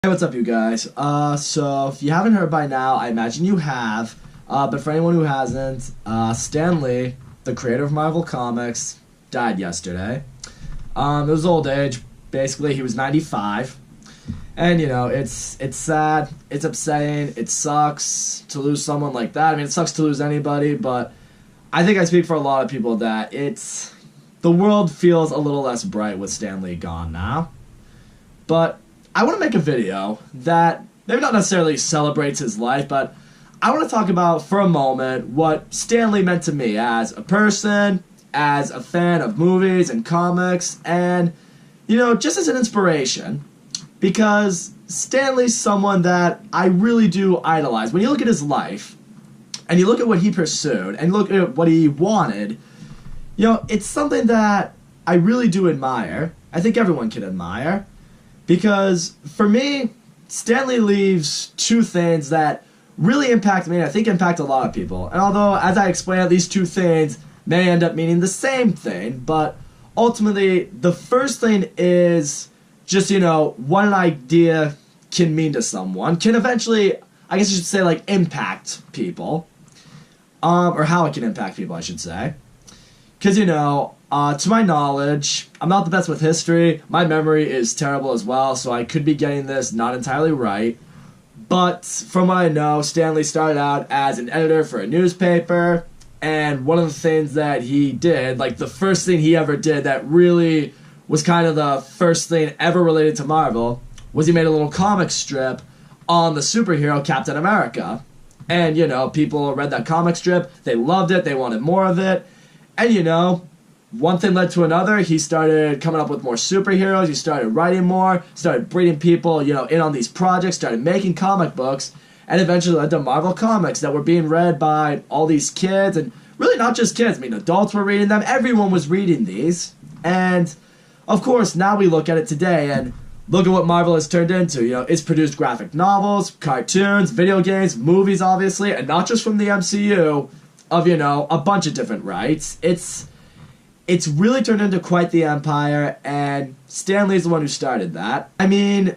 Hey, what's up, you guys? So if you haven't heard by now, I imagine you have. But for anyone who hasn't, Stan Lee, the creator of Marvel Comics, died yesterday. It was old age. Basically, he was 95. And, it's sad, it's upsetting, it sucks to lose someone like that. I mean, it sucks to lose anybody, but I think I speak for a lot of people that the world feels a little less bright with Stan Lee gone now. But I want to make a video that maybe not necessarily celebrates his life, but I want to talk about for a moment what Stan Lee meant to me as a person, as a fan of movies and comics, and, just as an inspiration. Because Stan Lee's someone that I really do idolize. When you look at his life, and you look at what he pursued, and look at what he wanted, it's something that I really do admire. I think everyone can admire. Because, for me, Stan Lee leaves two things that really impact me and I think impact a lot of people. And although, as I explained, these two things may end up meaning the same thing, but ultimately, the first thing is just, what an idea can mean to someone. Can eventually, I guess you should say, impact people. Or how it can impact people, I should say. Because, to my knowledge, I'm not the best with history. My memory is terrible as well, so I could be getting this not entirely right. But from what I know, Stan Lee started out as an editor for a newspaper, and one of the things that he did, the first thing he ever did that really was kind of the first thing ever related to Marvel, was he made a little comic strip on the superhero Captain America. And, people read that comic strip, they loved it, they wanted more of it, and, one thing led to another. He started coming up with more superheroes. He started writing more, started breeding people, in on these projects, started making comic books, and eventually led to Marvel Comics that were being read by all these kids, and really not just kids. I mean, adults were reading them. Everyone was reading these. And, of course, now we look at it today, and look at what Marvel has turned into. It's produced graphic novels, cartoons, video games, movies, obviously, and not just from the MCU, of, a bunch of different rights. It's really turned into quite the empire, and Stan Lee's the one who started that. I mean,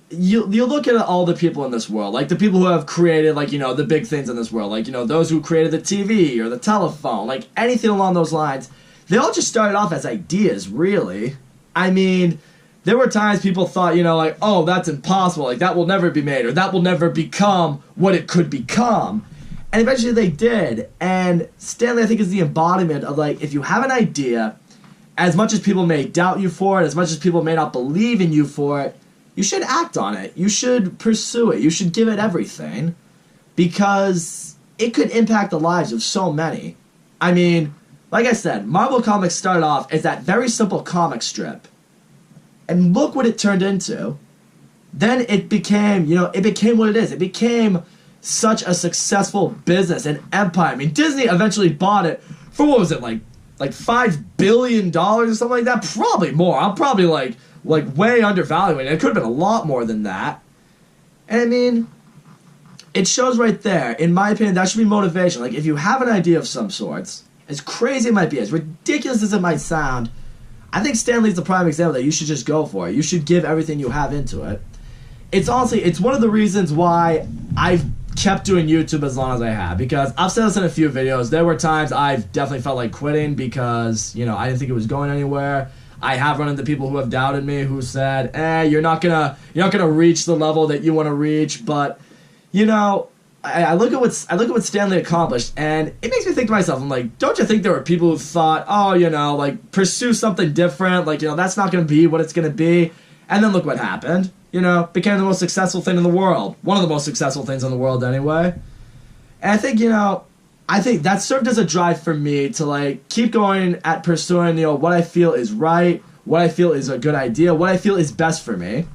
you look at all the people in this world, the people who have created, the big things in this world, those who created the TV or the telephone, anything along those lines, they all just started off as ideas, really. I mean, there were times people thought, oh, that's impossible, that will never be made, or that will never become what it could become. And eventually they did, and Stan Lee, I think, is the embodiment of, if you have an idea, as much as people may doubt you for it, as much as people may not believe in you for it, you should act on it. You should pursue it. You should give it everything, because it could impact the lives of so many. I mean, like I said, Marvel Comics started off as that very simple comic strip, and look what it turned into. Then it became, it became what it is. It became such a successful business and empire. I mean, Disney eventually bought it for, what was it, like $5 billion or something like that? Probably more. I'm probably way undervaluing it. It could have been a lot more than that. And I mean, it shows right there. In my opinion, that should be motivation. If you have an idea of some sorts, as crazy it might be, as ridiculous as it might sound, I think Stan Lee's the prime example that you should just go for it. You should give everything you have into it. It's one of the reasons why I've kept doing YouTube as long as I have, because I've said this in a few videos. There were times I've definitely felt like quitting because, I didn't think it was going anywhere. I have run into people who have doubted me, who said, you're not gonna reach the level that you want to reach. But, I look at what Stan Lee accomplished, and it makes me think to myself, I'm like, don't you think there were people who thought, pursue something different, that's not gonna be what it's gonna be, and then look what happened. Became the most successful thing in the world. One of the most successful things in the world, anyway. And I think, I think that served as a drive for me to, keep going at pursuing, what I feel is right, what I feel is a good idea, what I feel is best for me.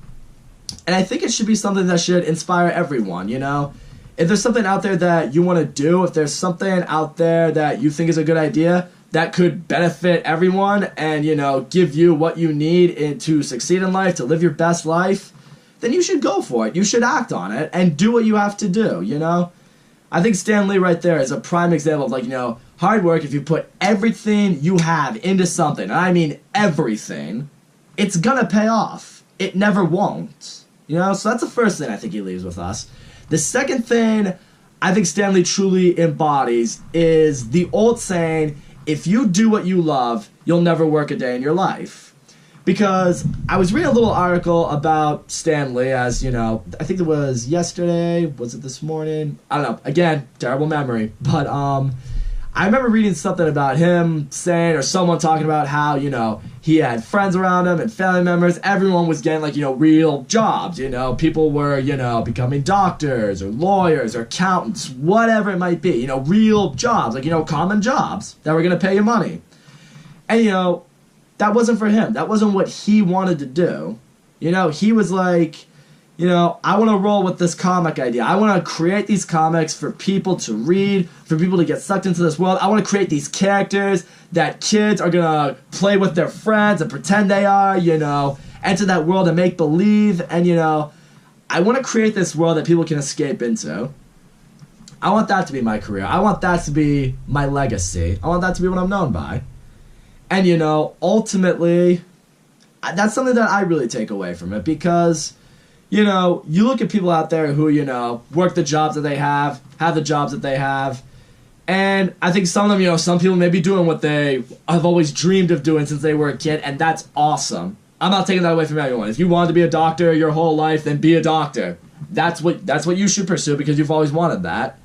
And I think it should be something that should inspire everyone, If there's something out there that you want to do, if there's something out there that you think is a good idea that could benefit everyone and, give you what you need to succeed in life, to live your best life, then you should go for it. You should act on it and do what you have to do, I think Stan Lee right there is a prime example of, hard work. If you put everything you have into something, and I mean everything, it's gonna pay off. It never won't. You know, so that's the first thing I think he leaves with us. The second thing I think Stan Lee truly embodies is the old saying, if you do what you love, you'll never work a day in your life. Because I was reading a little article about Stan Lee, as, you know, I think it was yesterday, was it this morning? I don't know. Again, terrible memory. But I remember reading something about him saying, or someone talking about how, you know, he had friends around him and family members. Everyone was getting, like, you know, real jobs, you know. People were, you know, becoming doctors or lawyers or accountants, whatever it might be. You know, real jobs, like, you know, common jobs that were going to pay you money. And, you know, that wasn't for him. That wasn't what he wanted to do. You know, he was like, you know, I want to roll with this comic idea. I want to create these comics for people to read, for people to get sucked into this world. I want to create these characters that kids are going to play with their friends and pretend they are, you know, enter that world and make believe. And, you know, I want to create this world that people can escape into. I want that to be my career. I want that to be my legacy. I want that to be what I'm known by. And, you know, ultimately, that's something that I really take away from it because, you know, you look at people out there who, you know, work the jobs that they have the jobs that they have, and I think some of them, you know, some people may be doing what they have always dreamed of doing since they were a kid, and that's awesome. I'm not taking that away from anyone. If you wanted to be a doctor your whole life, then be a doctor. That's what you should pursue because you've always wanted that.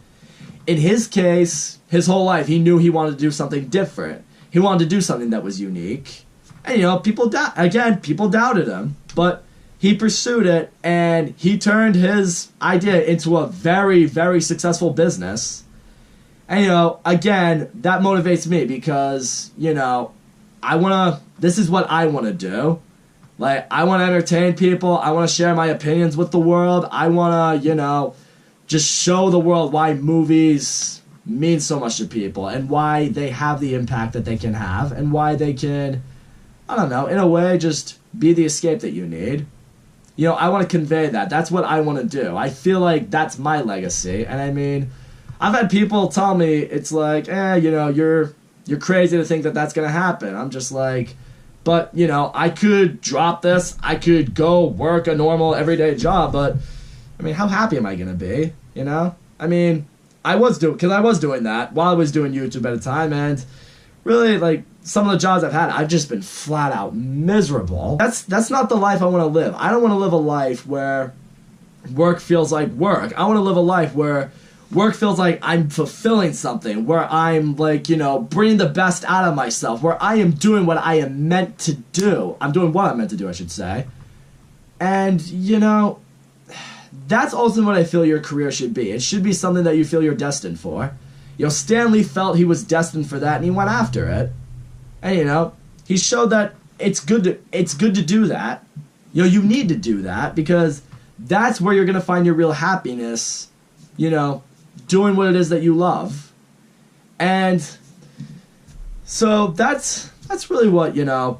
In his case, his whole life, he knew he wanted to do something different. He wanted to do something that was unique. And, you know, people doubted him, but he pursued it, and he turned his idea into a very, very successful business. And, you know, again, that motivates me because, you know, this is what I want to do. Like, I want to entertain people. I want to share my opinions with the world. I want to, you know, just show the world why movies mean so much to people and why they have the impact that they can have and why they can, I don't know, in a way, just be the escape that you need. You know, I want to convey that. That's what I want to do. I feel like that's my legacy. And I mean, I've had people tell me, it's like, you know, you're crazy to think that that's going to happen. I'm just like, but, you know, I could drop this. I could go work a normal everyday job. But, I mean, how happy am I going to be? You know? I mean, I was doing that while I was doing YouTube at a time. And really, like, some of the jobs I've had, I've just been flat out miserable. That's not the life I want to live. I don't want to live a life where work feels like work. I want to live a life where work feels like I'm fulfilling something, where I'm, like, you know, bringing the best out of myself, where I am doing what I am meant to do. I'm doing what I'm meant to do, I should say. And, you know, that's also what I feel your career should be. It should be something that you feel you're destined for. You know, Stan Lee felt he was destined for that, and he went after it. And, you know, he showed that it's good to do that. You know, you need to do that because that's where you're going to find your real happiness, you know, doing what it is that you love. And so that's really what, you know,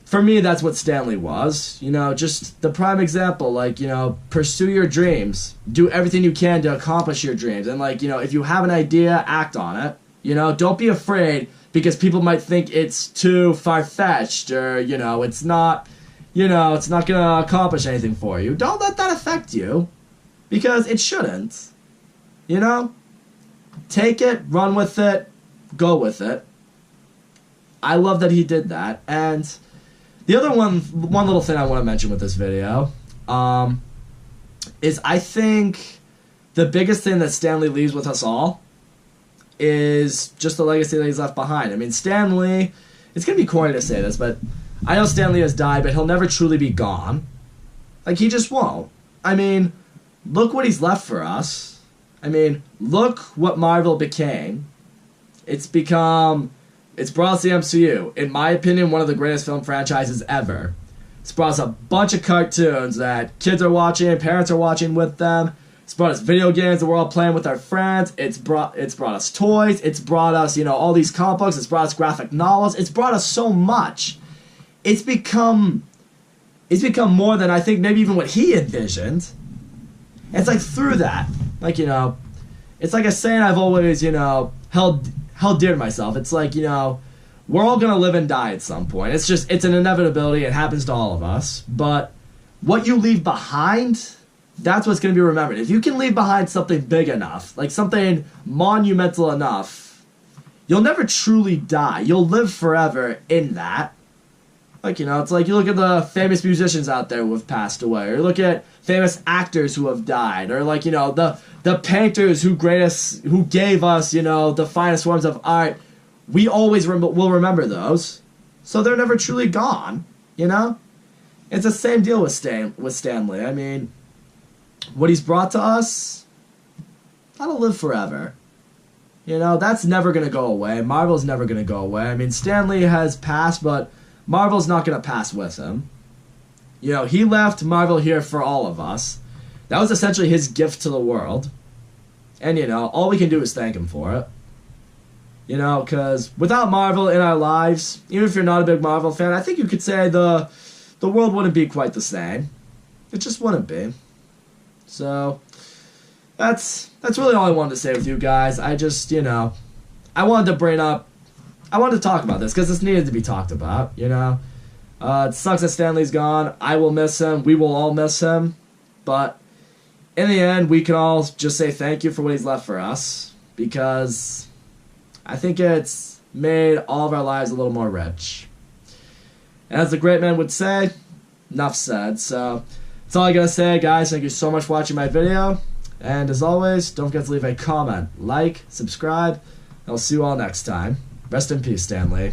for me, that's what Stan Lee was. You know, just the prime example, like, you know, pursue your dreams. Do everything you can to accomplish your dreams. And, like, you know, if you have an idea, act on it. You know, don't be afraid because people might think it's too far-fetched or, you know, it's not going to accomplish anything for you. Don't let that affect you because it shouldn't. You know? Take it, run with it, go with it. I love that he did that. And the other one little thing I want to mention with this video is I think the biggest thing that Stan Lee leaves with us all is just the legacy that he's left behind. I mean, Stan Lee, it's going to be corny to say this, but I know Stan Lee has died, but he'll never truly be gone. Like, he just won't. I mean, look what he's left for us. I mean, look what Marvel became. It's brought us the MCU. In my opinion, one of the greatest film franchises ever. It's brought us a bunch of cartoons that kids are watching, parents are watching with them. It's brought us video games that we're all playing with our friends. It's brought us toys. It's brought us, you know, all these comic books. It's brought us graphic novels. It's brought us so much. It's become more than I think maybe even what he envisioned. And it's like through that, like, you know, it's like a saying I've always, you know, held dear to myself. It's like, you know, we're all gonna live and die at some point. It's an inevitability. It happens to all of us. But what you leave behind, that's what's going to be remembered. If you can leave behind something big enough, like something monumental enough, you'll never truly die. You'll live forever in that. Like, it's like you look at the famous musicians out there who have passed away, or you look at famous actors who have died, or like, the painters who gave us, the finest forms of art. We always will remember those. So they're never truly gone, It's the same deal with Stanley. I mean, what he's brought to us, that'll live forever. That's never going to go away. Marvel's never going to go away. I mean, Stanley has passed, but Marvel's not going to pass with him. He left Marvel here for all of us. That was essentially his gift to the world. And, all we can do is thank him for it. Because without Marvel in our lives, even if you're not a big Marvel fan, I think you could say the world wouldn't be quite the same. It just wouldn't be. So, that's really all I wanted to say with you guys. I just, I wanted to talk about this because this needed to be talked about, It sucks that Stanley's gone. I will miss him. We will all miss him. But in the end, we can all just say thank you for what he's left for us, because I think it's made all of our lives a little more rich. And as the great man would say, enough said. So that's all I gotta say, guys. Thank you so much for watching my video. And as always, don't forget to leave a comment, like, subscribe, and I'll see you all next time. Rest in peace, Stanley.